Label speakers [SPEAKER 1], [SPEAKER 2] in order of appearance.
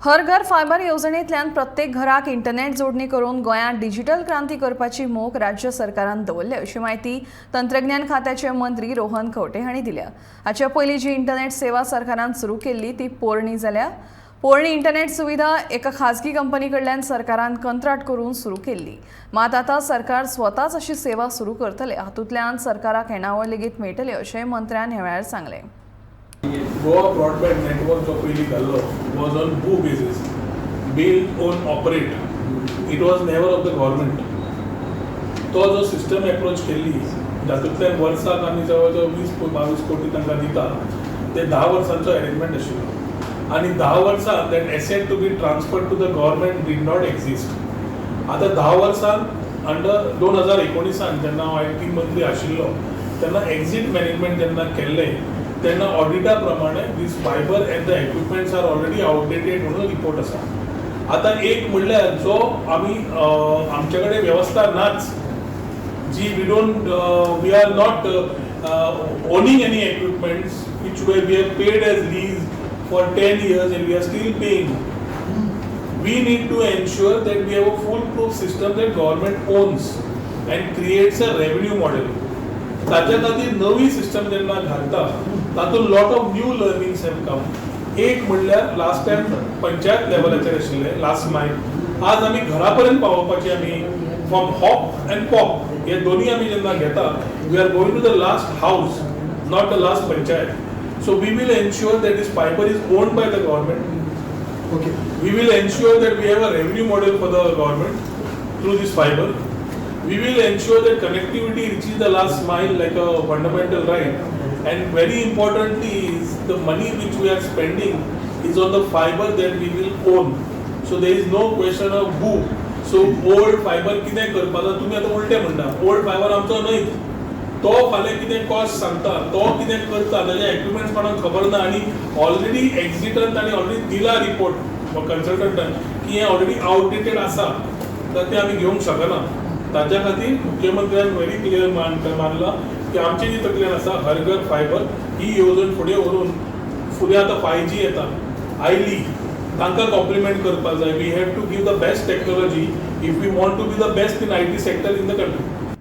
[SPEAKER 1] हर घर फायबर येवजणेंतल्यान प्रत्येक घराक इंटरनेट जोडणी करून गोंयांत डिजिटल क्रांती करपाची मोख राज्य सरकारान दवरल्या अशी माहिती तंत्रज्ञान खात्याचे मंत्री रोहन खंवटे हांणी दिल्या। हाचे पयलीं जी इंटरनेट सेवा सरकारान सुरू केल्ली ती पोरणी जाल्या। पोरणी इंटरनेट सुविधा एका खाजगी कंपनी कडल्यान सरकारान कंत्राट करून सुरू केल्ली। मात आतां सरकार स्वताच अशी सेवा सुरू करतले, हातूंतल्यान सरकाराक येणावळ लेगीत मेळटली अशेंय मंत्र्यान ह्या वेळार सांगलें।
[SPEAKER 2] Goa broadband network जो पयलीं घाल्लो was on BOO basis, build, own, operate. It was never of the government. तो जो सिस्टम अप्रोच केल्ली जातूंतल्यान वर्साक आमी जवळ जवळ 20-22 कोटी तांकां दिता, ते 10 वर्सांचो अरेंजमेंट आशिल्लो आनी 10 वर्सां that asset to be transferred to the government did not exist. आतां 10 वर्सांत अंडर 2019 जेन्ना हांव IT मंत्री आशिल्लो तेन्ना एक्झिट मॅनेजमेंट जेन्ना केल्लें तेन्ना ऑडिटा प्रमाणे these fibre and the equipments are already outdated म्हणून रिपोर्ट आसा। आतां एक म्हणल्यार जो आमी आमचे कडेन वेवस्था नाच जी we are not owning any equipments which we have paid as lease for 10 years and we are still paying. We need to ensure that we have a foolproof system that government owns and creates a revenue model. ताच्या खातीर नवी system जेन्ना घालता तातूंत lot of new learnings have come. एक म्हणल्यार last time panchayat लेवलाचेर आशिल्ले last मायल, आज आमी घरा पर्यंत पावोवपाची आमी फ्रॉम हॉप एंड पॉप हे दोन्ही आमी जेन्ना घेता we are going to the last house, not the last panchayat. So we will ensure that this fiber is owned by the government.
[SPEAKER 3] Okay.
[SPEAKER 2] We will ensure that we have a revenue model for the government through this fiber. We will ensure that connectivity reaches the last mile like a fundamental right. And very importantly is the money which we are spending is on the fiber that we will own. So there is no question of who. So old fiber कितें करपाचो तुमी आतां उलटे म्हणटा, old fiber आमचो न्हय, तो फाल्यां कितें कॉस्ट सांगता, तो कितें करता ताजे इक्विपमेंट्स कोणाक खबर ना आनी ऑलरेडी एक्झिटंत ताणी ऑलरेडी दिला रिपोर्ट कन्सल्टंटान की हें ऑलरेडी आउटडेटेड आसा, तर तें आमी घेवंक शकना। ताच्या खातीर मुख्यमंत्र्यान व्हेरी क्लियर मानला की आमची जी तकलेन आसा हर घर फायबर ही येवजण फुडें व्हरून फुडें आतां 5G येता आयली तांकां कॉम्प्लिमेंट करपाक जाय। We have to give the best technology if we want to be the best in IT sector in the country.